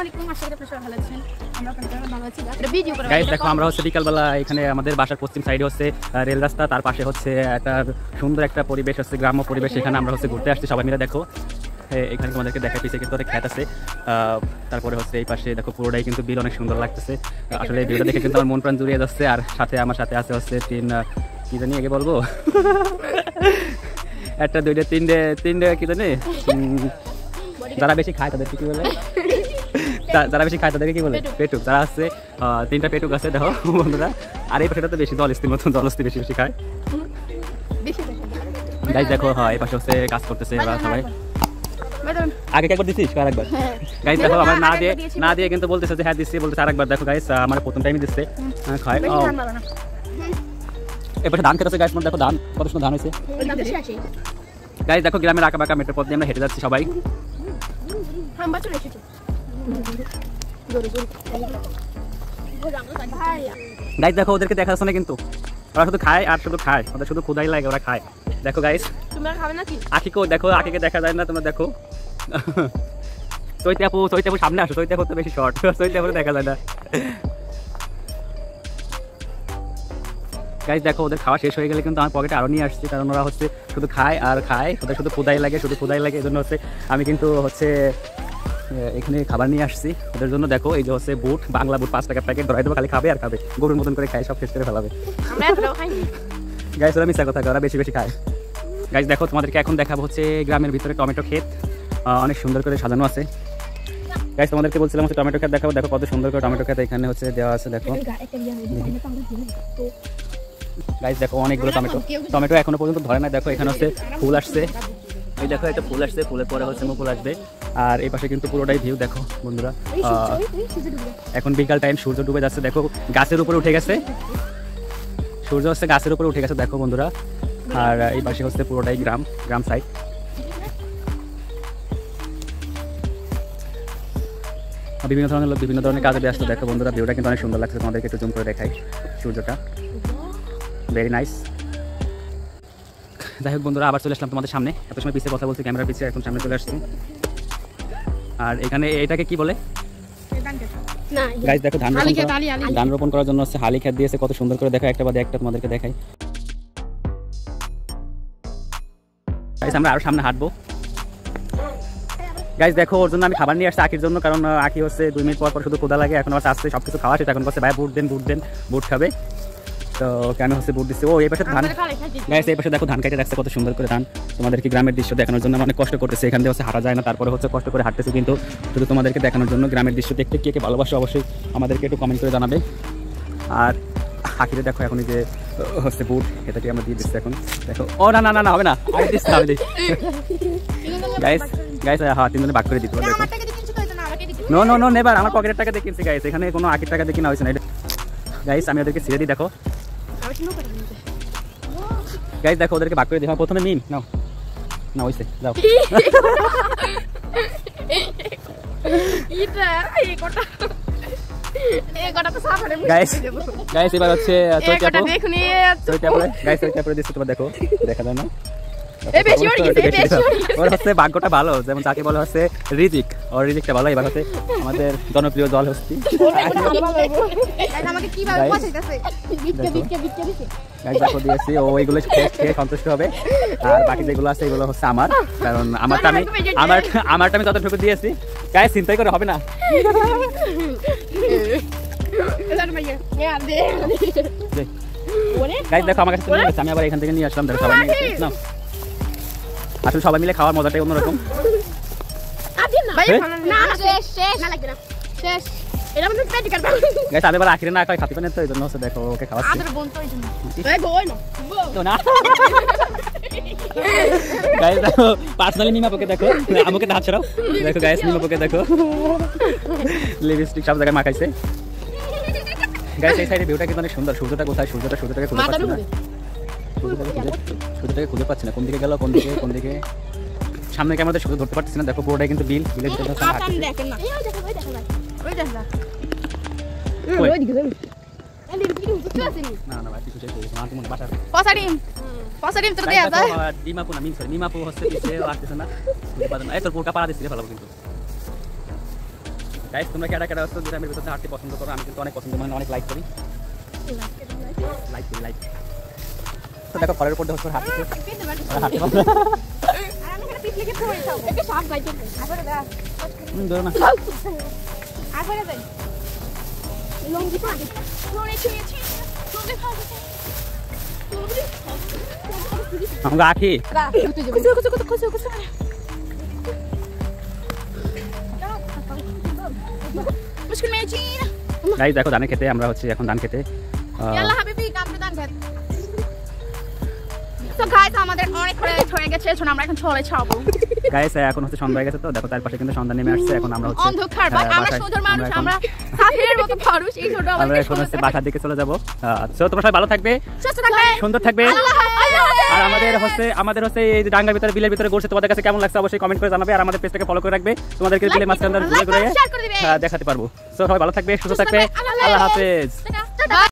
আলাইকুম, আশা করি আপনারা সবাই ভালো আছেন। আমরা আপনাদের ভালো আছি। এটা ভিডিও করে গাইস দেখো আমরা হচ্ছে বিকালবেলা এখানে আমাদের বাসার পশ্চিম সাইডে হচ্ছে রেল রাস্তা, তার পাশে হচ্ছে একটা সুন্দর একটা পরিবেশ হচ্ছে, গ্রাম্য পরিবেশ। এখানে আমরা হচ্ছে ঘুরতে আসছি সবাই মিলে। দেখো এখানে তোমাদেরকে দেখা পিছিয়ে কিন্তু অনেক ক্ষেত আছে, তারপরে হচ্ছে এই পাশে দেখো পুরোটাই কিন্তু বিল অনেক সুন্দর লাগতেছে। আসলে এই ভিউটা দেখে কিন্তু আমার মন প্রাণ জুড়িয়ে যাচ্ছে। আর সাথে আমার সাথে আছে হচ্ছে কি জানি আগে বলবো একটা দুইটা তিনটে কি জানি যারা বেশি খায় তাদেরকে কি বলে, যারা বেশি খায় তাদেরকে কি বলে পেটুক। যারা আছে 3টা পেটুক আছে দেখো বন্ধুরা। আর এই পাশেটা তো বেশি জলস্থির মতন, জলস্থি বেশি বেশি খায়। গাইস দেখো এই পাশে হচ্ছে কাজ করতেছে ওরা সবাই। আগে একবার দিছিস আরেকবার? গাইস দেখো আমার না দিয়ে কিন্তু বলতেছে যে হ্যাঁ দিচ্ছি, বলতেছে আরেকবার। দেখো গাইস আমার প্রথম টাইমই দিচ্ছে খায়। এপাশে ধান খেতেছে গাইস, দেখো ধান কত সুন্দর ধান হয়েছে। গাইস দেখো গ্রামের আঁকা বাঁকা মেট্রো পথ দিয়ে আমরা হেঁটে যাচ্ছি সবাই। গাইস দেখো ওদেরকে দেখা যাচ্ছে না কিন্তু ওরা শুধু খায় আর শুধু খায়, ওদের শুধু ক্ষুধাই লাগে, ওরা খায়। দেখো গাইস তোমরা খাবে নাকি? আখিকেও দেখো, আখিকে দেখা যায় না তোমরা দেখো। চৈতে আপু সামনে আসো, চৈতে আপু তো বেশি শর্ট, চৈতে আপু দেখা যায় না। গাইস দেখো ওদের খাওয়া শেষ হয়ে গেলে কিন্তু আমার পকেটে আরো নিয়ে আসছি, কারণ ওরা হচ্ছে শুধু খায় আর খায়, ওদের শুধু ক্ষুধাই লাগে, শুধু ক্ষুধাই লাগে। এই জন্য হচ্ছে আমি কিন্তু হচ্ছে এখানে খাবার নিয়ে আসছি ওদের জন্য। দেখো এই যে হচ্ছে বুট, বাংলা বুট 5 টাকার প্যাকেট ধরাই দেবো, খালি খাবে আর খাবে, গরুর মতন করে খায়, সব শেষ করে ফেলাবে। গাইস ওরা মিথ্যা কথা, ওরা বেশি বেশি খায়। গাইস দেখো তোমাদেরকে এখন দেখাবো হচ্ছে গ্রামের ভিতরে টমেটো ক্ষেত, অনেক সুন্দর করে সাজানো আছে। গাইস তোমাদেরকে বলছিলাম হচ্ছে টমেটো ক্ষেত দেখাবো, দেখো কত সুন্দর করে টমেটো ক্ষেত এখানে হচ্ছে দেওয়া আছে। দেখো গাইস দেখো অনেকগুলো টমেটো এখনো পর্যন্ত ধরে না। দেখো এখানে হচ্ছে ফুল আসছে, এই দেখো একটা ফুল আসছে, ফুলের পরে হচ্ছে মুকুল আসবে। আর এই পাশে কিন্তু পুরোটাই ভিউ দেখো বন্ধুরা। এখন বিকাল টাইম, সূর্য ডুবে যাচ্ছে। দেখো গাছের উপরে উঠে গেছে, সূর্য হচ্ছে গাছের উপরে উঠে গেছে দেখো বন্ধুরা। আর এই পাশে হচ্ছে পুরোটাই গ্রাম সাইড। বিভিন্ন ধরনের লোক বিভিন্ন ধরনের কাজে ব্যস্ত। দেখো বন্ধুরা ভিউটা কিন্তু অনেক সুন্দর লাগছে, তোমাদেরকে একটু জুম করে দেখাই সূর্যটা, ভেরি নাইস। যাই হোক বন্ধুরা আবার চলে আসলাম তোমাদের সামনে। এত সময় পিছিয়ে কথা বলছি, ক্যামেরার পিছিয়ে, এখন সামনে চলে আসছি। আর এখানে এটাকে কি বলে গাইস দেখো ধান রোপণ করার জন্য হচ্ছে হালি খেত দিয়েছে, কত সুন্দর করে। দেখো একটা বাদে একটা তোমাদেরকে দেখাই। গাইস আমরা আরো সামনে হাঁটবো। গাইস দেখো ওর জন্য আমি খাবার নিয়ে আসছি আখির জন্য, কারণ আখি হচ্ছে 2 মিনিট পর শুধু ক্ষুধা লাগে। এখন আবার আসছে সবকিছু খাওয়া শেষ, এখন বলছে ভাই বুট দেন বুট খাবে। তো কেন হচ্ছে বুট দিচ্ছে। ও এই পাশে ধান, গাইস এই পাশে দেখো ধান কাটে রাখছে, কত সুন্দর করে ধান। তোমাদেরকে গ্রামের দৃশ্য দেখানোর জন্য অনেক কষ্ট করতেছে, এখান দিয়ে হচ্ছে হাঁটা যায় না, তারপরে হচ্ছে কষ্ট করে হাঁটতেছে, কিন্তু শুধু তোমাদেরকে দেখানোর জন্য। গ্রামের দৃশ্য দেখতে কে ভালোবাসো অবশ্যই আমাদেরকে একটু কমেন্ট করে জানাবে। আর আখিরে দেখো এখন এই যে হচ্ছে বুট, এটাকে আমরা দিয়ে দিচ্ছি এখন। দেখো ও না হবে না, আমি দিচ্ছি গাইস হ্যাঁ 3 জনে ভাগ করে দিতে পারবে। নো নেবার, আমার পকেটের টাকা দিয়ে কিনছি গাইস, এখানে কোনো আখির টাকা দিয়ে কিনা হয়েছে না। গাইস আমি ওদেরকে ছেড়ে দিই। দেখো গাইস দেখো ওদেরকে ভাগ করে দিই। প্রথমে মিম নাও না হইছে, যাও। গাইস এবার হচ্ছে চৈতে আপু দিচ্ছে, তোমার দেখো দেখা যায় না। ওর হচ্ছে ভাগ্যটা ভালো, যেমন যাকে বলা হচ্ছে রিজিক, ওর রিজিকটা ভালো। এবার হচ্ছে আমাদের জনপ্রিয় জল হস্তি দিয়েছি, ও ওইগুলো খেয়ে সন্তুষ্ট হবে। আর বাকি যেগুলো আছে এগুলো হচ্ছে আমার, কারণ আমারটা আমি যতটুকু দিয়েছি। গায়ে চিন্তাই করে হবে না। গাইস দেখো আমার কাছে আমি আবার এখান থেকে নিয়ে আসলাম। দেখো সবাই না, আসলে সবাই মিলে খাওয়ার মজাটাই অন্যরকম। গাইস আমি এবার আখিরে না খাই খাতি পানি, তো এই জন্য হচ্ছে দেখো ওকে খাওয়াচ্ছি। গাইস দেখো পার্সোনালি মিমাপোকে দেখো, আমাকে হাত ছাড়াও। দেখো গাইস মিমাপোকে দেখো লিপস্টিক সব জায়গায় মাখাইছে। গাইস এই সাইডে ভিউটা কিন্তু অনেক সুন্দর। সূর্যটা কোথায়? সূর্যটাকে খুঁজে পাচ্ছি না, সূর্যটাকে খুঁজে পাচ্ছি না, কোন দিকে গেল, কোন দিকে। সামনে ক্যামেরাতে শুধু ধরতে পারছি না। দেখো পুরোটাই কিন্তু বিলের ভিতরে না ভাই কিছু চাই না, তোমার বাসার পসাডিম তো দেয়া যায়। ডিমাপু না মিমাপু হচ্ছে পিছে আসছে না, বুঝতে পারছ না। এই তোর পুরোটা পাড়া দিছিস ফেলাবো কিন্তু। গাইস তোমরা কেডা কেডা আছো গ্রামের ভিতরে হাঁটতে পছন্দ করো? আমি কিন্তু অনেক পছন্দ, মানে অনেক লাইক করি। লাইক তো দেখো ঘরের উপর হচ্ছে হাঁটতেছে। হাঁটতে পারো না। আমি এখানে পিছলে কি পড়ে যাবো? একটু সাপ গাইতে। আগরে দা। ধরো না। আগরে যাই। লঙ্গি পাড়ি। লড়ে ছুঁয়েছি। লঙ্গি ফাঁসে। আমাকে আখি। রা, কুচু। মুশকিল में जी গাইস দেখো ধানের খেতে আমরা হচ্ছে এখন ধান খেতে। ইয়াল্লা হাবিবি কামড়ে দান খেত। তো গাইস আমাদের অনেক হয়ে গেছে, এখন আমরা এখন চলে যাবো। গাইস এখন হচ্ছে সন্ধ্যা হয়ে গেছে, তো দেখো তার পাশে কিন্তু সন্ধ্যা নেমে আসছে। এখন আমরা হচ্ছে অন্ধকার ভাই, আমরা সুন্দর মানুষ, আমরা সাফিরের মতো মানুষ, এই ছোট আমরা এখন হচ্ছে বাসার দিকে চলে যাবো। সো তোমরা সবাই ভালো থাকবে, সুস্থ থাকবে, সুন্দর থাকবে। আল্লাহ হাফেজ। আর আমাদের হচ্ছে এই ডাঙ্গার ভিতরে বিলের ভিতরে ঘুরছে, তোমাদের কাছে কেমন লাগছে অবশ্যই কমেন্ট করে জানাবে। আর আমাদের পেজটাকে ফলো করে রাখবে, তোমাদেরকে বিলের মাঝখানে ঘুরে ঘুরে দেখাতে পারবো। সো সবাই ভালো থাকবে, সুস্থ থাকবে, আল্লাহ হাফেজ।